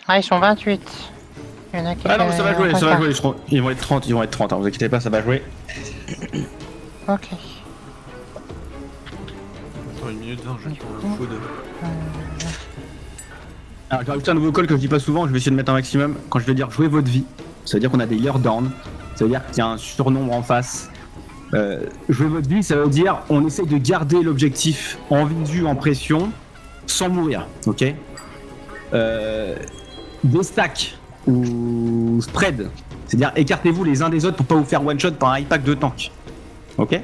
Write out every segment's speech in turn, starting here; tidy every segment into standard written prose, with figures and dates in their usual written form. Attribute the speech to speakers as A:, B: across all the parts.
A: Ah, ils sont 28. Il y en a qui
B: Ah non, mais ça va jouer, ça va
A: 25.
B: jouer. Ils vont être 30, ils vont être 30, hein, vous inquiétez pas, ça va jouer.
A: Ok.
C: Attends, 1 minute 20, je
A: Du
C: prends
A: coup,
C: un food.
B: Alors, j'ai rajouté un nouveau call que je dis pas souvent, je vais essayer de mettre un maximum. Quand je vais dire jouer votre vie, ça veut dire qu'on a des healers down, ça veut dire qu'il y a un surnombre en face. Jouer votre vie, ça veut dire on essaie de garder l'objectif en visu, en pression, sans mourir, ok. Des stacks ou spread, c'est-à-dire écartez-vous les uns des autres pour pas vous faire one shot par un high pack de tank, ok.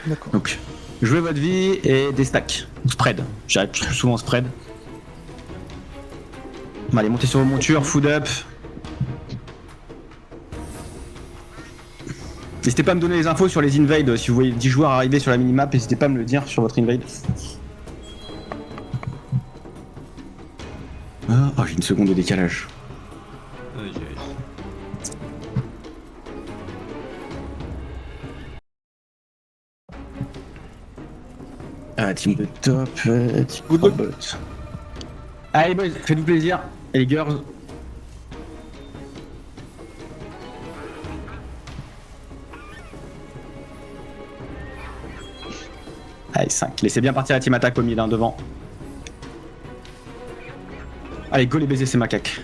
D: D'accord.
B: Donc, jouez votre vie et des stacks. Spread. J'arrête plus souvent spread. Allez, montez sur vos montures, food up. N'hésitez pas à me donner les infos sur les invades. Si vous voyez 10 joueurs arriver sur la minimap, n'hésitez pas à me le dire sur votre invade. Ah, oh, j'ai une seconde de décalage.
C: Aïe aïe.
B: Ah, team de top, team
D: Good
B: de
D: luck.
B: bot. Allez, boys, faites-vous plaisir. Et les girls. Allez, 5. Laissez bien partir la team attaque au mid, hein, devant. Allez, go les baiser ces macaques.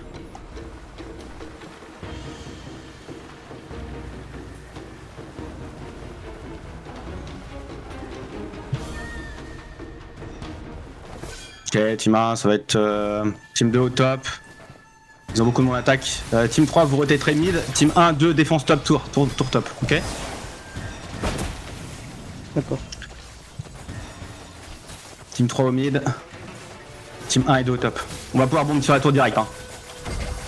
B: Ok, team 1, ça va être team 2 au top. Ils ont beaucoup de monde en attaque. Team 3, vous rotaterez mid. Team 1, 2, défense top tour top, ok.
D: D'accord.
B: Team 3 au mid. Team 1 et 2 au top. On va pouvoir bomber sur la tour direct. Hein.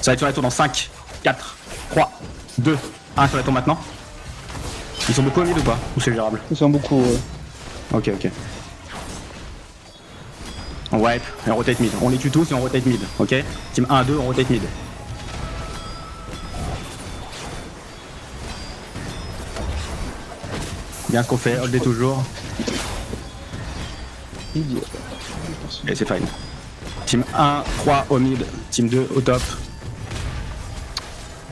B: Ça va être sur la tour dans 5, 4, 3, 2, 1 sur la tour maintenant. Ils sont beaucoup au mid ou pas? Ou c'est gérable?
D: Ils sont beaucoup.
B: Ok, ok. On wipe et on rotate mid. On les tue tous et on rotate mid, ok. Team 1, 2, on rotate mid. Bien ce qu'on fait, hold toujours.
D: Idiot.
B: Et c'est fine. Team 1, 3 au mid. Team 2 au top.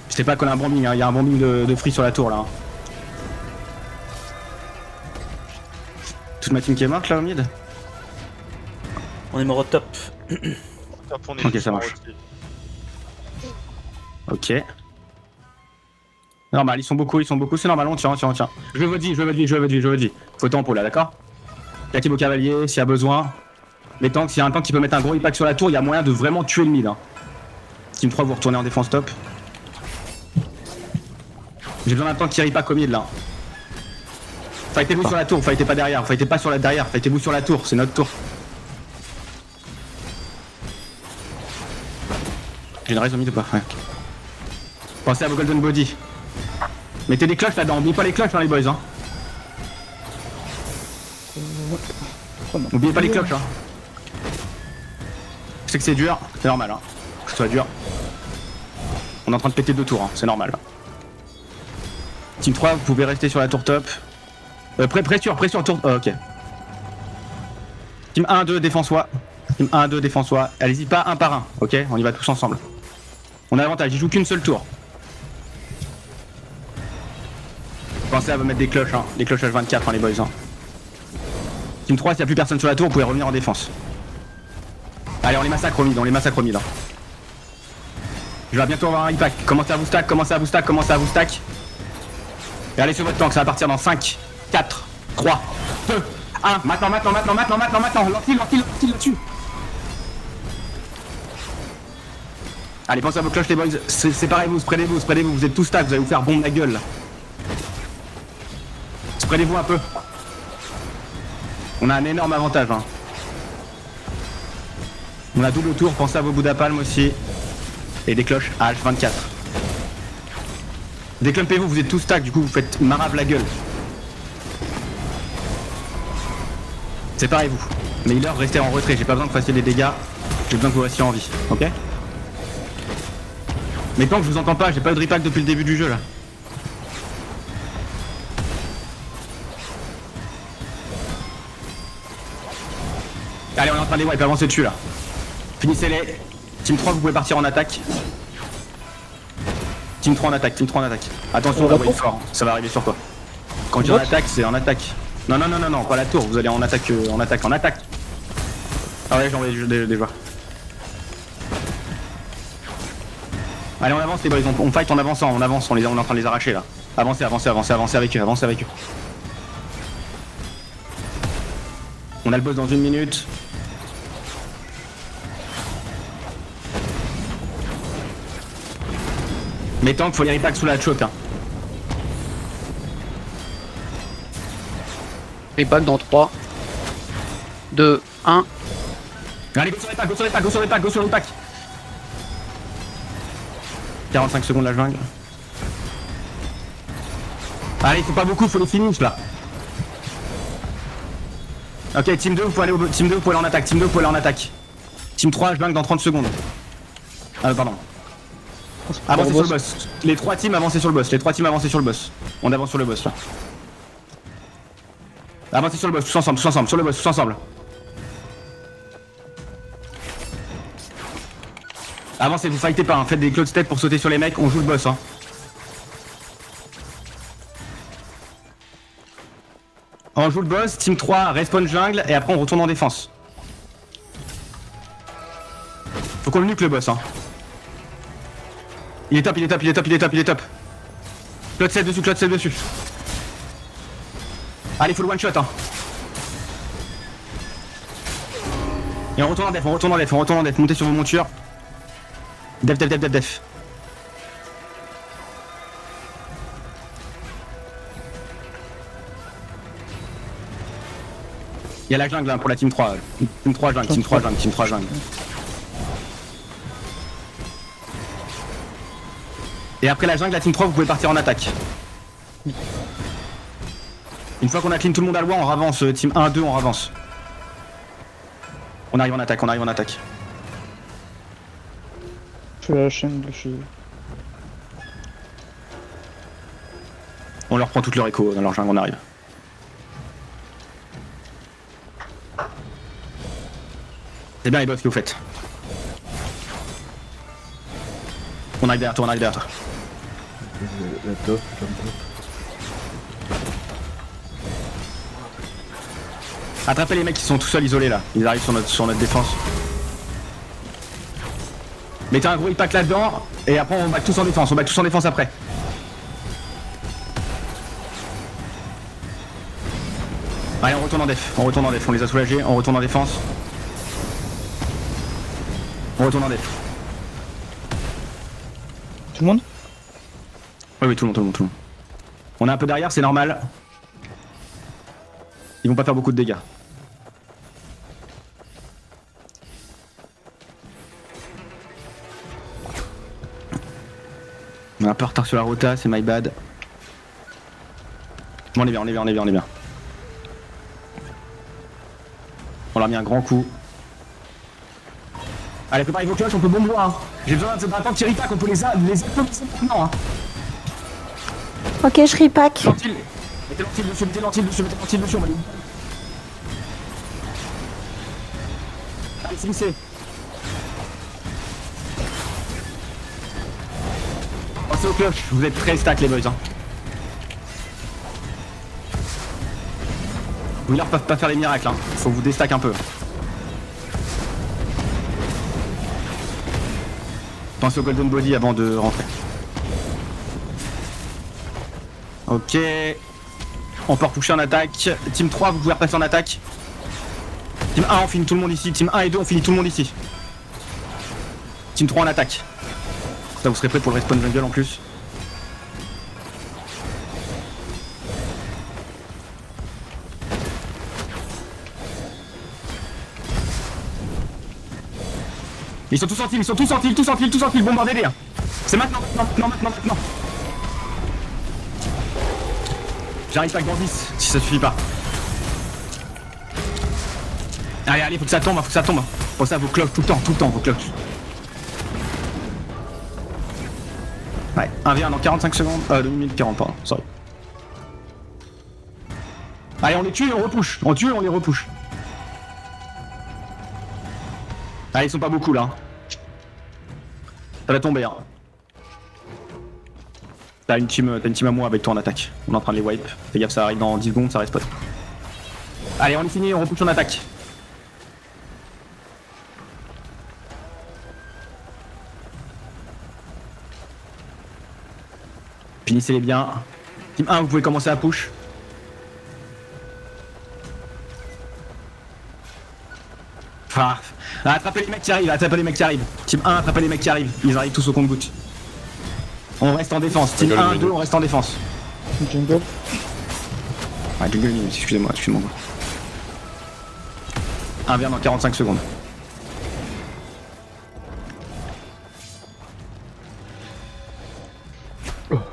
B: Je sais pas qu'on a un bombing, hein. Il y a un bombing de free sur la tour là. Hein. Toute ma team qui est morte là au mid.
E: On est mort au top.
F: Top, on est
B: Ok,
F: juste
B: ça
F: en
B: marche.
F: routier.
B: Ok. Normal, ils sont beaucoup, c'est normal, on tient. Je veux votre vie. Faut tempo là, d'accord. Kaki au cavalier, s'il y a besoin. Les tanks, s'il y a un tank qui peut mettre un gros impact sur la tour, il y a moyen de vraiment tuer le mid. Hein. Team 3, vous retournez en défense top. J'ai besoin d'un tank qui impact au mid là. Fightez-vous sur la tour, fightez pas derrière, fightez pas sur la derrière, fightez-vous sur la tour, c'est notre tour. J'ai une raise au mid ou pas? Ouais. Pensez à vos golden body. Mettez des cloches là-dedans, oubliez pas les cloches hein, les boys hein. Oubliez pas les cloches hein. Je sais que c'est dur, c'est normal hein. Que ce soit dur. On est en train de péter 2 tours, hein. C'est normal. Team 3, vous pouvez rester sur la tour top. Pression, tour. Ok. Team 1, 2, défense-toi. Team 1, 2, défense-toi. Allez-y pas un par un, ok. On y va tous ensemble. On a l'avantage, ils jouent qu'une seule tour. Pensez à vous mettre des cloches, hein. Les cloches H24, hein, les boys. Hein. Team 3, s'il n'y a plus personne sur la tour, vous pouvez revenir en défense. Allez, on les massacre au mid, hein. Je vais bientôt avoir un impact. Commencez à vous stack. Et allez sur votre tank, ça va partir dans 5, 4, 3, 2, 1. Maintenant. Lentille là-dessus. Allez, pensez à vos cloches, les boys. Séparez-vous, spreadez-vous. Vous êtes tous stack, vous allez vous faire bombe la gueule là. Spreadez-vous un peu. On a un énorme avantage. Hein. On a double tour, pensez à vos Bouddha Palm aussi. Et des cloches à H24. Déclumpez-vous, vous êtes tous stack, du coup vous faites marave la gueule. Séparez-vous. Mais il leur restez en retrait, j'ai pas besoin que vous fassiez des dégâts. J'ai besoin que vous restiez en vie, ok? Mais tant que je vous entends pas, j'ai pas eu de repack depuis le début du jeu là. Allez, on est en train de les wipe, avancez dessus là. Finissez-les. Team 3, vous pouvez partir en attaque. Team 3 en attaque, Team 3 en attaque. Attention,
D: On
B: la
D: va
B: wave fort, ça va arriver sur toi. Quand je dis en attaque, c'est en attaque. Non, non, non, non, non, pas la tour, vous allez en attaque, en attaque, en attaque. Ah ouais, j'ai envoyé des joueurs. Allez, on avance les boys, on fight en avançant, on avance, on est en train de les arracher là. Avancez, avancez, avancez, avancez avec eux, avancez avec eux. On a le boss dans 1 minute. Mais tant qu'il faut les repacks sous la choke. Hein.
G: Repack dans 3, 2, 1.
B: Allez, go sur les packs, go sur les packs, go sur les packs, go sur les packs. 45 secondes la jungle. Allez, faut pas beaucoup, faut les finish là. Ok, team 2, vous pouvez aller team 2, vous pouvez aller en attaque, team 2, vous pouvez aller en attaque. Team 3, je bang dans 30 secondes. Ah, pardon. Avancez sur le boss. Les 3 teams avancez sur le boss. Les 3 teams avancez sur le boss. On avance sur le boss là. Avancez sur le boss, tous ensemble, sur le boss, tous ensemble. Avancez, vous fightez pas, hein. Faites des close step pour sauter sur les mecs, on joue le boss. Hein. On joue le boss, team 3, respawn jungle, et après on retourne en défense. Faut qu'on le nuque le boss. Hein. Il est top, il est top, il est top, il est top, il est top. Cloud 7 dessus, Cloud 7 dessus. Allez, faut le one shot. Hein. Et on retourne en def, on retourne en def, on retourne en def. Montez sur vos montures. Def, def, def, def, def. Il y a la jungle hein, pour la team 3. Team 3 jungle, team 3 jungle, team 3 jungle. Et après la jungle, la team 3, vous pouvez partir en attaque. Une fois qu'on a clean tout le monde à loin, on avance. Team 1, 2, on avance. On arrive en attaque, on arrive en attaque.
D: Je fais la chaîne, je suis...
B: On leur prend toute leur écho dans leur jungle, on arrive. C'est bien les boss que vous faites. On arrive derrière toi, on arrive derrière toi.
H: La top, comme top.
B: Attrapez les mecs qui sont tout seuls isolés là, ils arrivent sur notre défense. Mettez un gros impact là-dedans, et après on back tous en défense, on back tous en défense après. Allez, on retourne en def, on les a soulagés, on retourne en défense. On retourne en def.
D: Tout le monde?
B: Oui, oui, tout le monde. On est un peu derrière, c'est normal. Ils vont pas faire beaucoup de dégâts. On est un peu en retard sur la rota, c'est my bad. Bon, on est bien. On leur a mis un grand coup. Allez, préparez vos cloches, on peut bomber hein. J'ai besoin d'un petit repack, on peut les appeler maintenant hein.
I: Ok, je repack.
B: Lentil. Mettez lentil dessus, on va les... Allez, finissez. Pensez aux cloches, vous êtes très stack les boys hein. Wheeler peuvent pas faire les miracles hein, faut vous déstack un peu. Pensez au golden body avant de rentrer. Ok. On peut repusher en attaque. Team 3, vous pouvez repasser en attaque. Team 1, on finit tout le monde ici. Team 1 et 2, on finit tout le monde ici. Team 3 en attaque. Ça, vous serez prêt pour le respawn jungle en plus. Ils sont tous en team, bombardez-les hein. C'est maintenant. J'arrive pas dans 10, si ça suffit pas. Allez, faut que ça tombe. Pour ça, vos cloques tout le temps, vos cloques. Ouais, 1v1 dans 45 secondes, 2 minutes 40, pardon, sorry. Allez, on les tue et on repouche. On tue et on les repouche. Allez, ils sont pas beaucoup là. Ça va tomber, hein. T'as une team à moi avec toi en attaque. On est en train de les wipe. Fais gaffe, ça arrive dans 10 secondes, ça respawn. Allez, on est fini, on repousse en attaque. Finissez-les bien. Team 1, vous pouvez commencer à push. Ah, attrapez les mecs qui arrivent, attrapez les mecs qui arrivent. Team 1, attrapez les mecs qui arrivent. Ils arrivent tous au compte-gouttes. On reste en défense. Team 1, 2, on reste en défense.
D: Jungle.
B: Ouais, jungle minute, excusez-moi. 1 vient dans 45 secondes.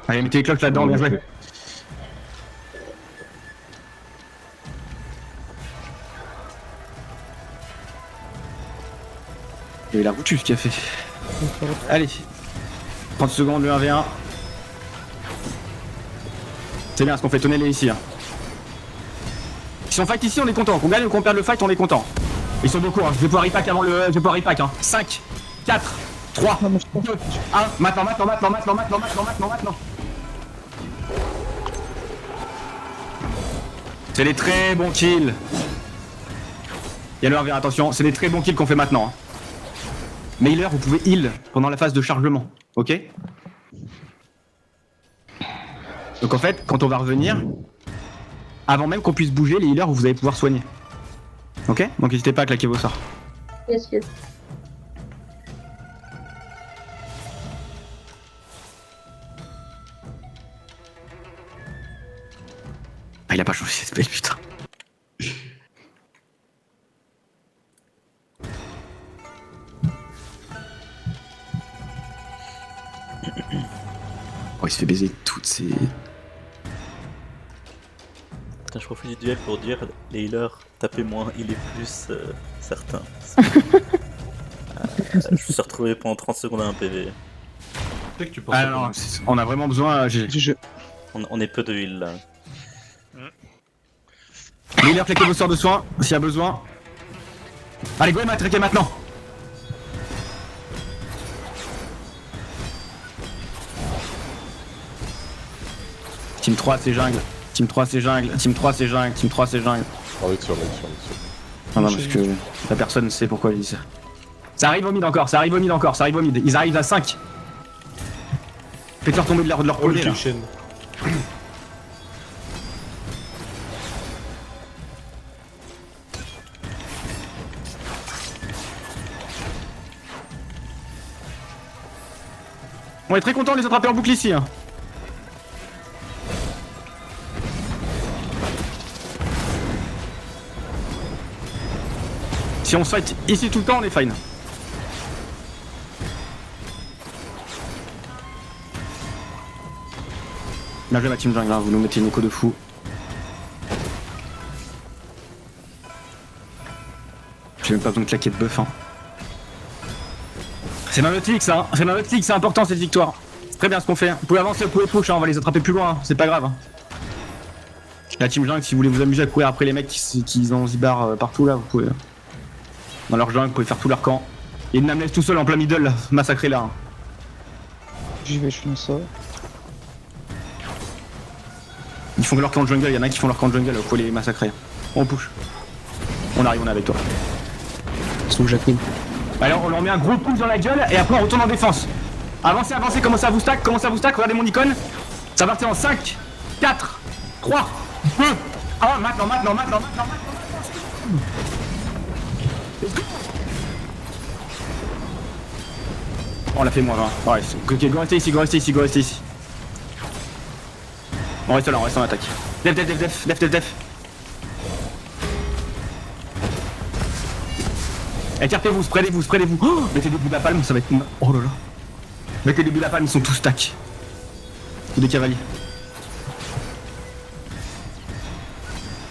B: Allez, mettez les cloches là-dedans, bien joué. Il y avait la Routus qui a fait. Allez. 30 secondes, le 1v1. C'est bien ce qu'on fait, tenez-les ici. Hein. Si on fight ici, on est content. Qu'on gagne ou qu'on perde le fight, on est content. Ils sont beaucoup, hein. Je vais pouvoir repack avant le. Je vais pouvoir repack, hein. 5, 4, 3, 2, 1. Maintenant. C'est des très bons kills. Il y a le 1v1, attention, c'est des très bons kills qu'on fait maintenant. Hein. Mais healer, vous pouvez heal pendant la phase de chargement, ok? Donc en fait, quand on va revenir, avant même qu'on puisse bouger, les healers, vous allez pouvoir soigner. Ok? Donc n'hésitez pas à claquer vos sorts.
I: Yes, yes.
B: Ah, il a pas changé cette spell, putain. Oh, il se fait baiser toutes ces...
E: Putain, je profite du duel pour dire les healers, tapez moins, il est plus certain. Je me suis retrouvé pendant 30 secondes à un PV.
C: Peut-être que tu penses
B: Ah non, on a vraiment besoin...
E: On est peu de heal là.
B: Les healers, claquez vos sorts de soins, s'il y a besoin. Allez, go, traquez maintenant. Team 3 c'est jungle, Team 3 c'est jungle, Team 3 c'est jungle, Team 3 c'est jungle.
H: On est sûr.
B: Non, parce que la personne sait pourquoi il dit ça. Ça arrive au mid encore, ça arrive au mid. Ils arrivent à 5. Faites-leur tomber de leur collier là. On est très content de les attraper en boucle ici. Hein. Si on se fight ici tout le temps, on est fine. Bien joué ma team jungle, hein, vous nous mettez une écho de fou. J'ai même pas besoin de claquer de buff. Hein. C'est dans notre ligue ça, hein. C'est dans notre ligue, c'est important cette victoire. C'est très bien ce qu'on fait. Vous pouvez avancer, vous pouvez push, hein. On va les attraper plus loin, hein. C'est pas grave. Hein. La team jungle, si vous voulez vous amuser à courir après les mecs qui ont Zibar partout là, vous pouvez. Dans leur jungle, vous pouvez faire tout leur camp. Il y a une Namles tout seul en plein middle, là, massacré là. Hein.
D: J'y vais, je fais ça.
B: Ils font leur camp de jungle, il y en a qui font leur camp de jungle, faut les massacrer. On push. On arrive, on est avec toi.
G: Sous Jacqueline.
B: Alors on leur met un gros push dans la gueule et après on retourne en défense. Avancez, commencez à vous stack, regardez mon icône. Ça va partir en 5, 4, 3, 2, 1, maintenant. On l'a fait moins 20. Ouais, ok, go rester ici. On reste là, on reste en attaque. Def. Écartez-vous, spreadez-vous. Oh, mettez des bouts de la palme, ça va être... Oh là là. Mettez des bouts de la palme, ils sont tous stack. Ou des cavaliers.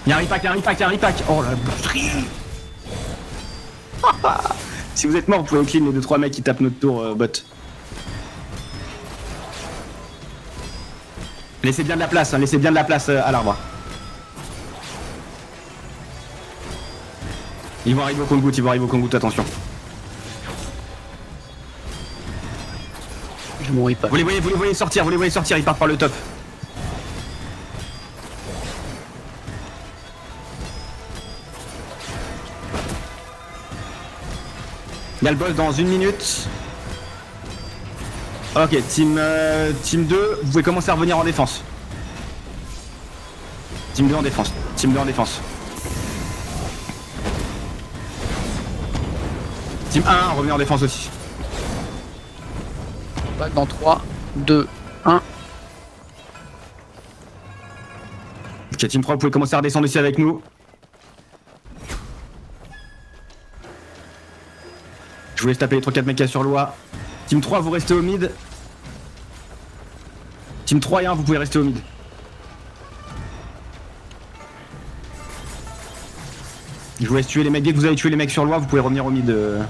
B: Y'a un repack. Oh la boucherie. Si vous êtes mort, vous pouvez clean les 2-3 mecs qui tapent notre tour bot. Laissez bien de la place, à l'arbre. Ils vont arriver au compte-goutte, attention.
G: Je mouris pas.
B: Vous les voyez sortir, ils partent par le top. Il y a le boss dans 1 minute. Ok, team 2, vous pouvez commencer à revenir en défense. Team 2 en défense. Team 2 en défense. Team 1, revenez en défense aussi.
G: Dans 3, 2, 1.
B: Ok, team 3, vous pouvez commencer à redescendre ici avec nous. Je vous laisse taper les 3-4 mecs qu'il y a sur loi. Team 3, vous restez au mid. Team 3 et 1, vous pouvez rester au mid. Je vous laisse tuer les mecs. Dès que vous avez tué les mecs sur loi, vous pouvez revenir au mid. Vous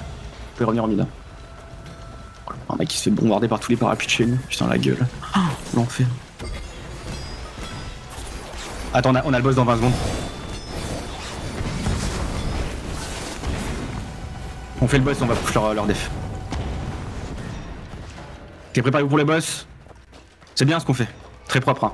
B: pouvez revenir au mid. Un mec qui se fait bombarder par tous les parapluies de chez nous. Putain, la gueule. Oh, l'enfer. Attends, on a le boss dans 20 secondes. On fait le boss, on va push leur def. Ok, préparez-vous pour le boss. C'est bien ce qu'on fait. Très propre, hein.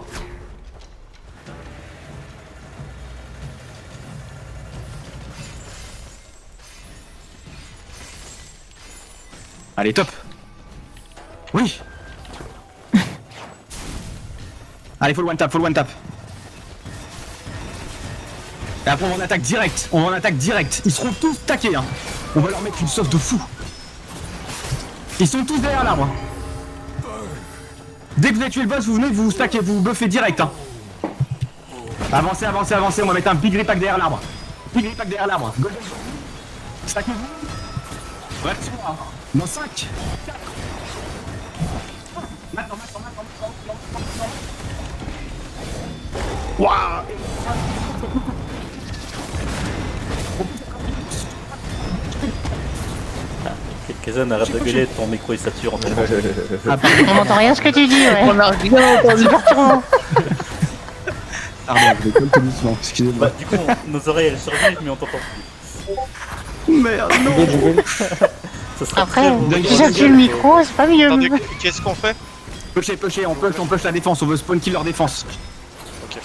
B: Allez, top. Oui. Allez, faut le one tap. Et après on va en attaque direct. Ils seront tous taqués, hein. On va leur mettre une sauce de fou. Ils sont tous derrière l'arbre. Dès que vous avez tué le boss, vous venez, vous stackez, vous buffez direct, hein. Avancez, on va mettre un big repack derrière l'arbre. Stackez-vous. Ouais, c'est moi, hein. Dans 5. Maintenant. Waouh.
E: Kazan, arrête de gueuler, ton micro il sature en tellement.
A: On n'entend rien ce que tu dis, ouais.
G: On a rien entendu.
A: C'est perturbant.
B: Pardon, je déconne tout doucement, excusez-moi.
E: Bah, du coup, nos oreilles elles survivent, mais on t'entend plus.
B: Merde, non.
E: Ça sera
A: Après,
E: très beau.
A: si ça tue le micro, c'est pas mieux.
F: Attendez, qu'est-ce qu'on fait?
B: Pusher, on push la défense, on veut spawn kill leur défense.
F: Ok.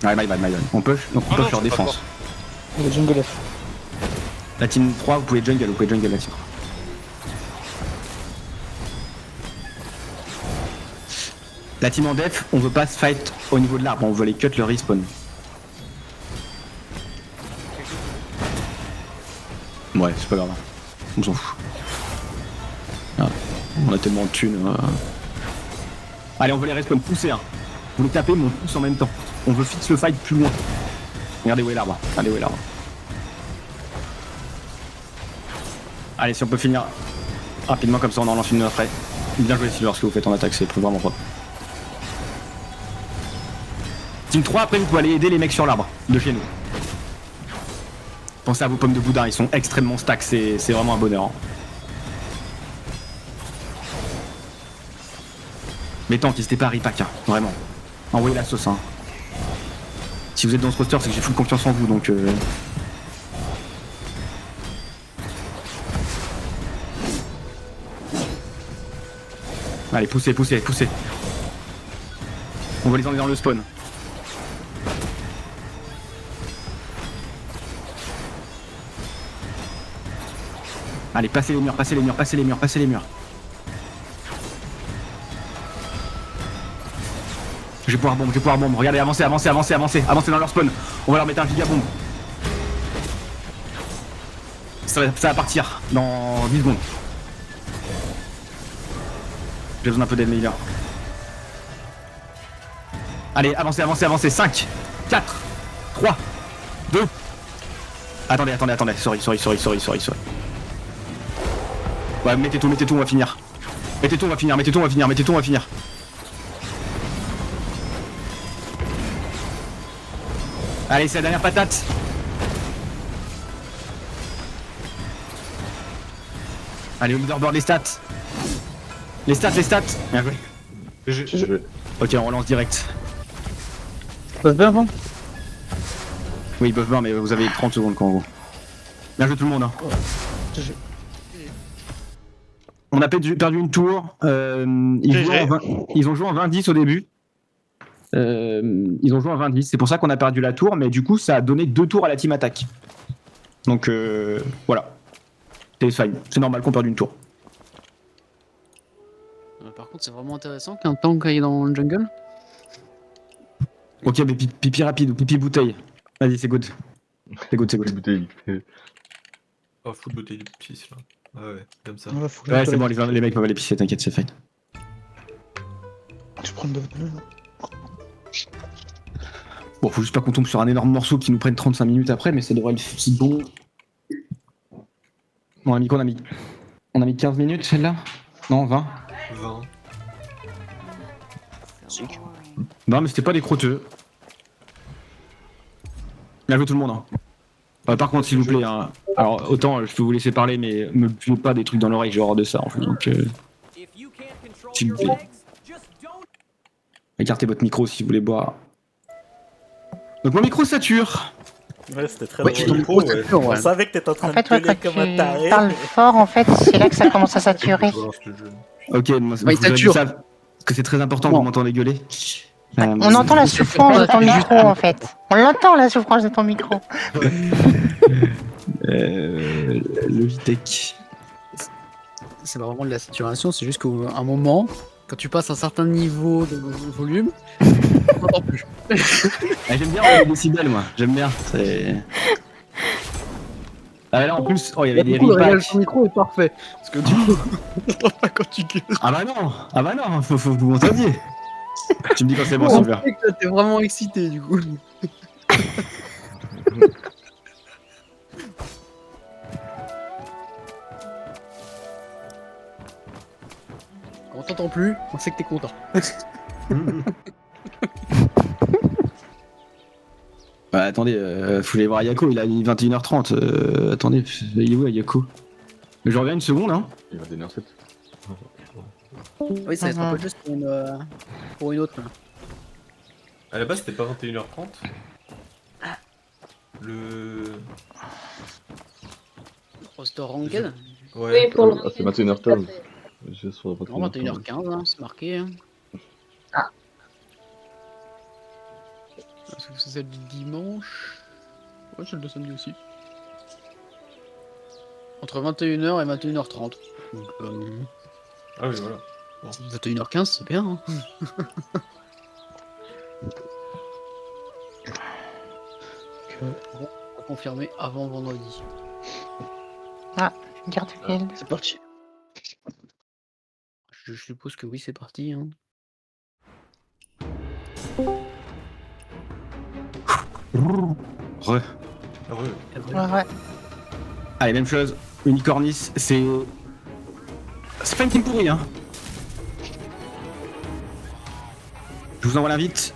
B: Ouais, my bad. On push, donc on
F: Non,
B: push leur
F: c'est pas
B: défense.
D: Le jungle F.
B: La team 3, vous pouvez jungle la team 3. La team en def, on veut pas se fight au niveau de l'arbre, on veut les cut le respawn. Ouais, c'est pas grave. On s'en fout. Ah, on a tellement de thunes. Allez, on veut les respawn pousser, hein. Vous les tapez, mais on pousse en même temps. On veut fixe le fight plus loin. Regardez où est l'arbre. Allez, si on peut finir rapidement comme ça, on en lance une après. Bien joué Silver, ce que vous faites en attaque, c'est vraiment propre. Team 3, après vous pouvez aller aider les mecs sur l'arbre, de chez nous. Pensez à vos pommes de boudin, ils sont extrêmement stack, c'est vraiment un bonheur. Hein. Mais tant n'hésitez pas à repack, hein, vraiment. Envoyez la sauce. Hein. Si vous êtes dans ce roster, c'est que j'ai full confiance en vous, donc... Allez, poussez. On va les emmener dans le spawn. Allez, passez les murs. Je vais pouvoir bombe. Regardez, avancez dans leur spawn. On va leur mettre un giga bombe. Ça va partir dans 10 secondes. J'ai besoin d'un peu d'aide, les gars. Allez, avancez. 5, 4, 3, 2. Attendez. Sorry. Ouais, mettez tout, on va finir. Mettez tout, on va finir. Allez, c'est la dernière patate. Allez, overboard les stats. Les stats. Bien joué. Ok, on relance direct.
D: Passe bien avant.
B: Oui, ils peuvent bien, mais vous avez 30 secondes quoi en gros. Bien joué tout le monde. Hein. On a perdu une tour. Ils ont joué en 20-10 au début. Ils ont joué en 20-10. C'est pour ça qu'on a perdu la tour, mais du coup, ça a donné 2 tours à la team attaque. Donc voilà. C'est fine. C'est normal qu'on perde une tour.
J: Par contre, c'est vraiment intéressant qu'un tank aille dans le jungle.
B: Ok, mais pipi rapide ou pipi bouteille. Vas-y, c'est good. C'est good, c'est
H: Les
B: good.
H: bouteilles.
C: Oh, full bouteille de pisse là. Ah ouais, comme ça.
D: Ouais, faut que
B: Ouais,
D: je
B: c'est bon,
D: toilette.
B: les mecs peuvent aller pisser, t'inquiète, c'est fine.
D: Je prends de.
B: Bon, faut juste pas qu'on tombe sur un énorme morceau qui nous prenne 35 minutes après, mais ça devrait être c'est bon. Bon, on a mis quoi? On a mis 15 minutes celle-là? Non, 20?
C: 20.
B: Non, mais c'était pas des crotteux. Bien joué tout le monde. Hein. Par contre, s'il vous plaît, hein, alors autant je peux vous laisser parler, mais me tuez pas des trucs dans l'oreille, j'ai horreur de ça en fait. Donc, s'il vous plaît. Écartez votre micro si vous voulez boire. Donc mon micro sature.
E: Ouais, c'était très
B: Ouais,
E: drôle.
J: Ton micro, c'est sûr,
E: On
J: ouais.
E: savait que t'étais en train
A: En fait,
E: de
A: ouais,
E: gueuler
A: quand
E: comme un taré.
A: tu parles fort, en fait, c'est là que ça commence à saturer.
C: Je te jure.
B: Ok, moi,
J: Ouais,
B: vous avez dit
J: sature.
B: ça, parce que c'est très important que
J: Non.
B: vous m'entendez gueuler.
A: On entend la souffrance de ton micro, en fait. On l'entend, la souffrance de ton micro.
B: Logitech.
J: C'est pas vraiment de la saturation, c'est juste qu'à un moment, quand tu passes un certain niveau de volume, on n'entend plus.
B: Ah, j'aime bien les décibels, moi. J'aime bien. C'est. Ah, là en plus, oh, il y avait des
J: Du coup, le réglage
B: repacks.
J: du micro est parfait. Parce que du coup, on n'entend pas quand tu gueules.
B: Ah bah non, faut que vous m'entendiez. Tu me dis quand c'est bon,
J: On
B: Silver.
J: sait que t'es vraiment excité du coup. Quand on t'entend plus, on sait que t'es content.
B: Bah attendez, faut aller voir Yako, il a mis 21h30. Attendez, il est où Yako? Je reviens une seconde, hein.
H: Il va donner un 7.
J: Oui, ça sera pas juste pour une autre. Là.
C: À la base, c'était pas 21h30. Le.
J: Roster Ranked.
C: Ouais.
H: Ah, c'est 21h15. Je suis sur la
J: Non, 21h15, hein, c'est marqué. Hein. Est-ce que c'est celle du dimanche? Ouais, celle de samedi aussi. Entre 21h et 21h30. Donc,
C: Ah oui, voilà.
J: 21h15, c'est bien. Hein. Bon, on va confirmer avant vendredi.
A: Garde gueule.
J: C'est parti. Je suppose que oui, c'est parti. Hein.
B: Re.
C: Heureux.
A: Ouais.
B: Allez, même chose. Unicornis, c'est. C'est pas une team pourrie, hein. Je vous envoie l'invite.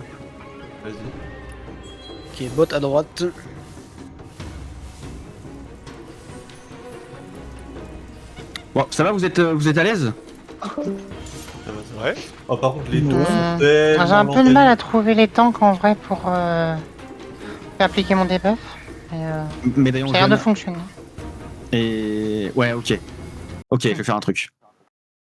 C: Vas-y.
J: Ok, bot à droite.
B: Bon, ça va, vous êtes à l'aise?
C: Ça va, ça va.
F: Ouais.
C: Oh, par contre, les taux
A: Ouais.
C: sont
A: J'ai un
C: tellement
A: peu de mal à trouver les tanks en vrai pour faire appliquer mon debuff. Mais
B: Médaillon
A: ça a l'air de
B: jaune.
A: fonctionner.
B: Et. Ouais, ok. Ok, je vais faire un truc.